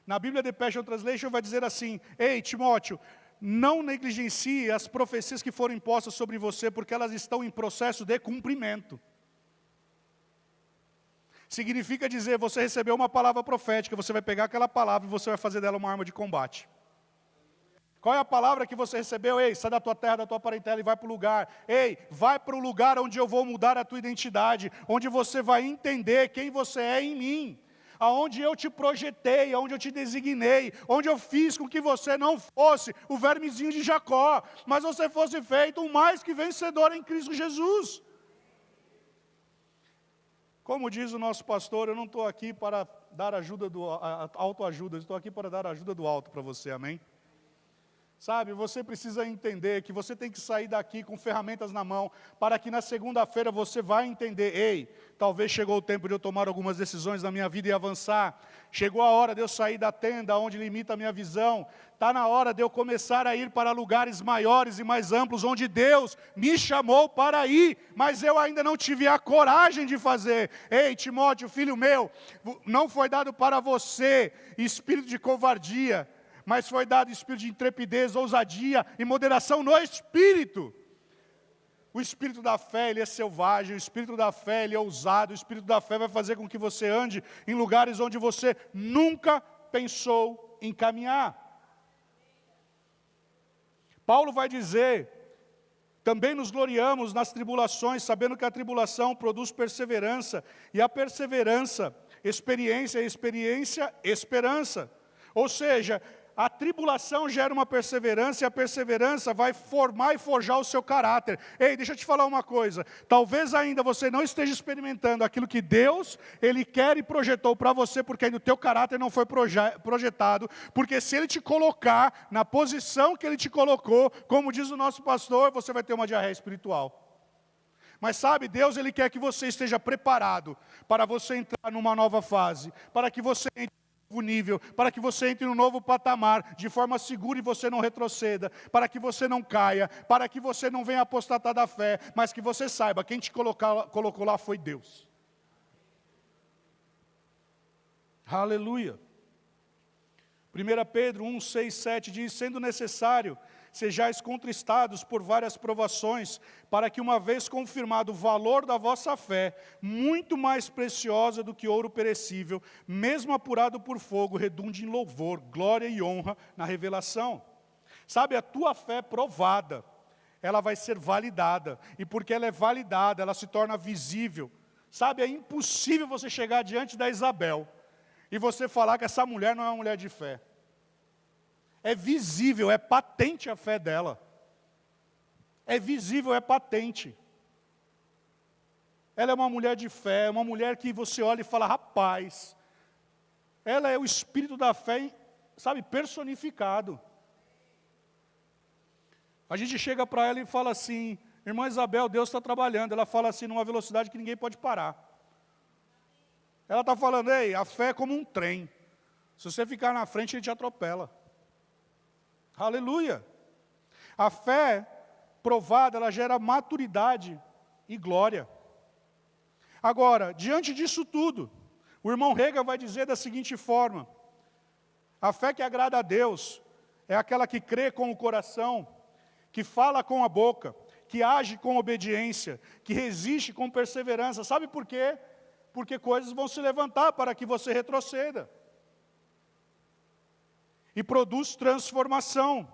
Na Bíblia The Passion Translation vai dizer assim, ei Timóteo, não negligencie as profecias que foram impostas sobre você, porque elas estão em processo de cumprimento. Significa dizer, você recebeu uma palavra profética, você vai pegar aquela palavra e você vai fazer dela uma arma de combate. Qual é a palavra que você recebeu? Ei, sai da tua terra, da tua parentela e vai para o lugar. Ei, vai para o lugar onde eu vou mudar a tua identidade, onde você vai entender quem você é em mim. Aonde eu te projetei, aonde eu te designei, onde eu fiz com que você não fosse o vermezinho de Jacó, mas você fosse feito um mais que vencedor em Cristo Jesus. Como diz o nosso pastor, eu não estou aqui para dar ajuda autoajuda, eu estou aqui para dar ajuda do alto para você, amém? Sabe, você precisa entender que você tem que sair daqui com ferramentas na mão, para que na segunda-feira você vai entender, ei, talvez chegou o tempo de eu tomar algumas decisões na minha vida e avançar, chegou a hora de eu sair da tenda onde limita a minha visão, está na hora de eu começar a ir para lugares maiores e mais amplos, onde Deus me chamou para ir, mas eu ainda não tive a coragem de fazer. Ei, Timóteo, filho meu, não foi dado para você espírito de covardia, mas foi dado espírito de intrepidez, ousadia e moderação no espírito. O espírito da fé, ele é selvagem, o espírito da fé, ele é ousado, o espírito da fé vai fazer com que você ande em lugares onde você nunca pensou em caminhar. Paulo vai dizer Também nos gloriamos nas tribulações, sabendo que a tribulação produz perseverança, e a perseverança, experiência, e a experiência, esperança. Ou seja, a tribulação gera uma perseverança, e a perseverança vai formar e forjar o seu caráter. Ei, deixa eu te falar uma coisa, talvez ainda você não esteja experimentando aquilo que Deus, Ele quer e projetou para você, porque ainda o teu caráter não foi projetado, porque se Ele te colocar na posição que Ele te colocou, como diz o nosso pastor, você vai ter uma diarreia espiritual. Mas sabe, Deus Ele quer que você esteja preparado para você entrar numa nova fase, para que você entre nível, para que você entre no novo patamar, de forma segura e você não retroceda, para que você não caia, para que você não venha apostatar da fé, mas que você saiba, quem te colocou lá foi Deus. Aleluia. 1 Pedro 1, 6, 7 diz, sendo necessário, sejais contristados por várias provações, para que uma vez confirmado o valor da vossa fé, muito mais preciosa do que ouro perecível, mesmo apurado por fogo, redunde em louvor, glória e honra na revelação. Sabe, a tua fé provada, ela vai ser validada, e porque ela é validada, ela se torna visível. Sabe, é impossível você chegar diante da Isabel, e você falar que essa mulher não é uma mulher de fé. É visível, é patente a fé dela. É visível, é patente. Ela é uma mulher de fé, uma mulher que você olha e fala, rapaz, ela é o espírito da fé, sabe, personificado. A gente chega para ela e fala assim, irmã Isabel, Deus está trabalhando. Ela fala assim, numa velocidade que ninguém pode parar. Ela está falando, ei, a fé é como um trem. Se você ficar na frente, ele te atropela. Aleluia. A fé provada, ela gera maturidade e glória. Agora, diante disso tudo, o irmão Rega vai dizer da seguinte forma, a fé que agrada a Deus é aquela que crê com o coração, que fala com a boca, que age com obediência, que resiste com perseverança. Sabe por quê? Porque coisas vão se levantar para que você retroceda. E produz transformação.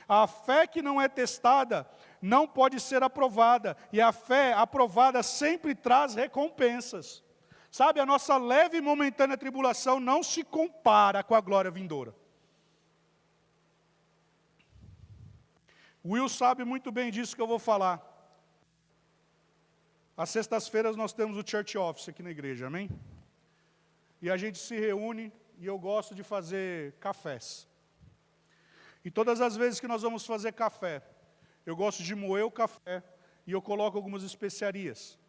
A fé que não é testada não pode ser aprovada. E a fé aprovada sempre traz recompensas. Sabe, a nossa leve e momentânea tribulação não se compara com a glória vindoura. Will sabe muito bem disso que eu vou falar. Às sextas-feiras nós temos o church office aqui na igreja, amém? E a gente se reúne e eu gosto de fazer cafés. E todas as vezes que nós vamos fazer café, eu gosto de moer o café e eu coloco algumas especiarias.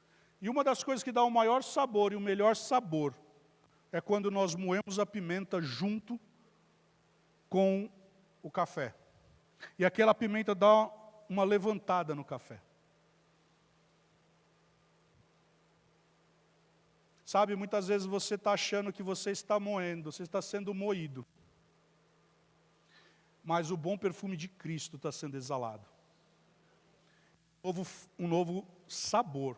E uma das coisas que dá o maior sabor e o melhor sabor é quando nós moemos a pimenta junto com o café. E aquela pimenta dá uma levantada no café. Sabe, muitas vezes você está achando que você está moendo, você está sendo moído. Mas o bom perfume de Cristo está sendo exalado. Um novo sabor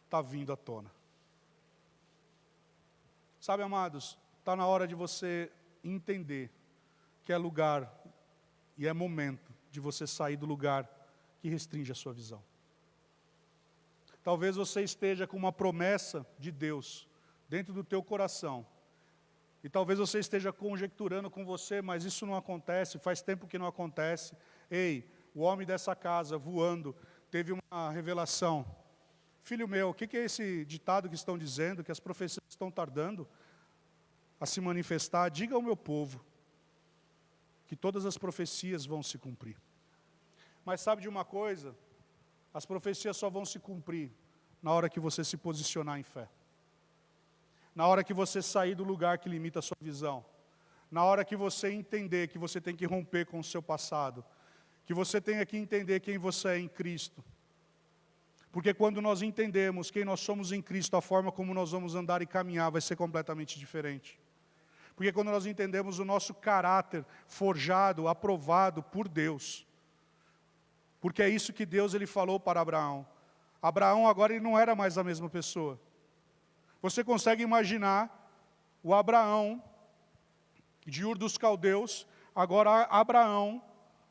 está vindo à tona. Sabe, amados, está na hora de você entender que é lugar e é momento de você sair do lugar que restringe a sua visão. Talvez você esteja com uma promessa de Deus dentro do teu coração. E talvez você esteja conjecturando com você, mas isso não acontece, faz tempo que não acontece. Ei, o homem dessa casa, voando, teve uma revelação. Filho meu, o que é esse ditado que estão dizendo, que as profecias estão tardando a se manifestar? Diga ao meu povo que todas as profecias vão se cumprir. Mas sabe de uma coisa? As profecias só vão se cumprir na hora que você se posicionar em fé. Na hora que você sair do lugar que limita a sua visão. Na hora que você entender que você tem que romper com o seu passado. Que você tenha que entender quem você é em Cristo. Porque quando nós entendemos quem nós somos em Cristo, a forma como nós vamos andar e caminhar vai ser completamente diferente. Porque quando nós entendemos o nosso caráter forjado, aprovado por Deus. Porque é isso que Deus ele falou para Abraão. Abraão agora ele não era mais a mesma pessoa. Você consegue imaginar o Abraão de Ur dos Caldeus, agora Abraão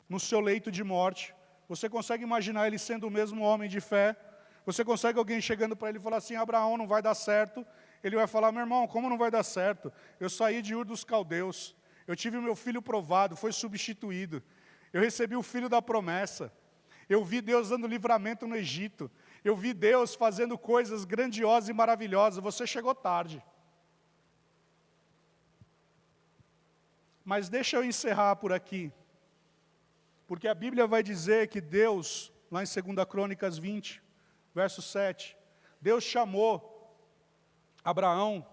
no seu leito de morte, Você consegue imaginar ele sendo o mesmo homem de fé? Você consegue alguém chegando para ele e falar assim, Abraão, não vai dar certo? Ele vai falar, meu irmão, como não vai dar certo? Eu saí de Ur dos Caldeus, eu tive o meu filho provado, foi substituído. Eu recebi o filho da promessa. Eu vi Deus dando livramento no Egito. Eu vi Deus fazendo coisas grandiosas e maravilhosas. Você chegou tarde. Mas deixa eu encerrar por aqui. Porque a Bíblia vai dizer que Deus, lá em 2 Crônicas 20, verso 7, Deus chamou Abraão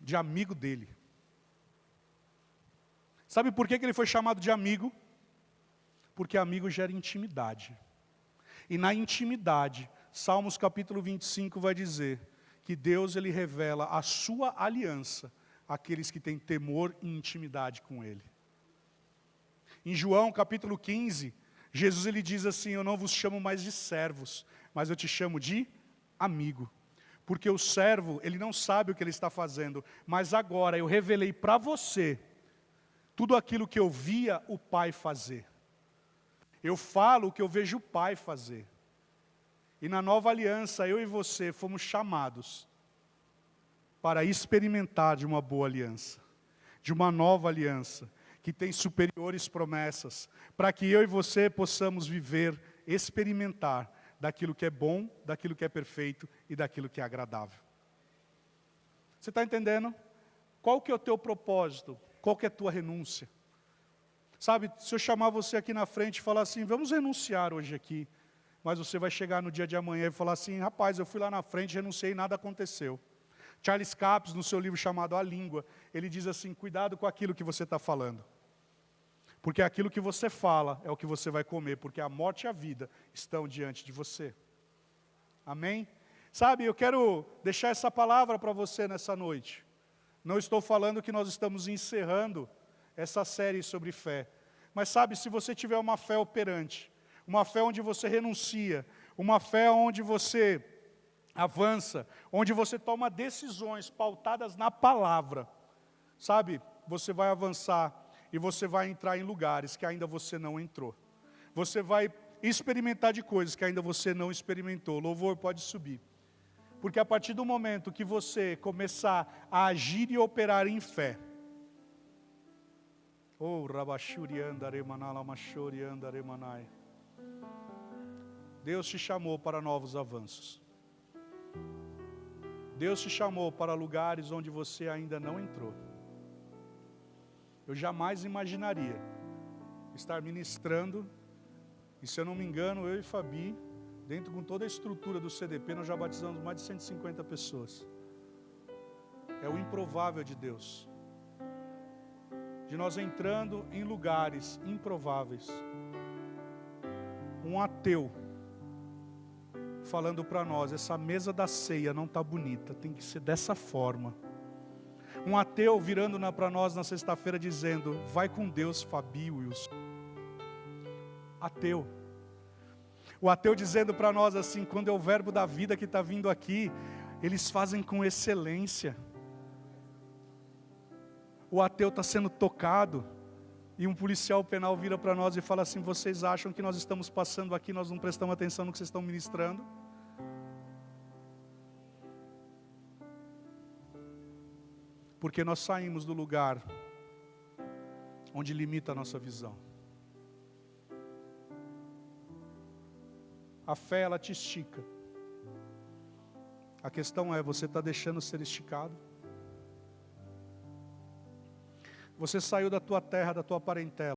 de amigo dele. Sabe por que ele foi chamado de amigo? Porque amigo gera intimidade. E na intimidade, Salmos capítulo 25 vai dizer que Deus ele revela a sua aliança àqueles que têm temor e intimidade com Ele. Em João capítulo 15, Jesus ele diz assim, eu não vos chamo mais de servos, mas eu te chamo de amigo. Porque o servo, ele não sabe o que ele está fazendo, mas agora eu revelei para você tudo aquilo que eu via o Pai fazer. Eu falo o que eu vejo o Pai fazer. E na nova aliança, eu e você fomos chamados para experimentar de uma boa aliança, de uma nova aliança, que tem superiores promessas, para que eu e você possamos viver, experimentar daquilo que é bom, daquilo que é perfeito e daquilo que é agradável. Você está entendendo? Qual que é o teu propósito? Qual que é a tua renúncia? Sabe, se eu chamar você aqui na frente e falar assim, vamos renunciar hoje aqui, mas você vai chegar no dia de amanhã e falar assim, rapaz, eu fui lá na frente, renunciei e nada aconteceu. Charles Capps, no seu livro chamado A Língua, ele diz assim, cuidado com aquilo que você está falando. Porque aquilo que você fala é o que você vai comer, porque a morte e a vida estão diante de você. Amém? Sabe, eu quero deixar essa palavra para você nessa noite. Não estou falando que nós estamos encerrando essa série sobre fé. Mas sabe, se você tiver uma fé operante, uma fé onde você renuncia, uma fé onde você avança, onde você toma decisões pautadas na palavra, sabe, você vai avançar e você vai entrar em lugares que ainda você não entrou. Você vai experimentar de coisas que ainda você não experimentou. Louvor pode subir. Porque a partir do momento que você começar a agir e operar em fé, Deus te chamou para novos avanços. Deus te chamou para lugares onde você ainda não entrou. Eu jamais imaginaria estar ministrando, e se eu não me engano, eu e Fabi, dentro com toda a estrutura do CDP, nós já batizamos mais de 150 pessoas. É o improvável de Deus. De nós entrando em lugares improváveis. Um ateu falando para nós, essa mesa da ceia não está bonita, tem que ser dessa forma. Um ateu virando para nós na sexta-feira dizendo, vai com Deus, Fabi Wilson. Ateu. O ateu dizendo para nós assim, quando é o verbo da vida que está vindo aqui, eles fazem com excelência. O ateu está sendo tocado, e um policial penal vira para nós e fala assim, vocês acham que nós estamos passando aqui, nós não prestamos atenção no que vocês estão ministrando? Porque nós saímos do lugar onde limita a nossa visão. A fé, ela te estica. A questão é, você está deixando ser esticado? Você saiu da tua terra, da tua parentela.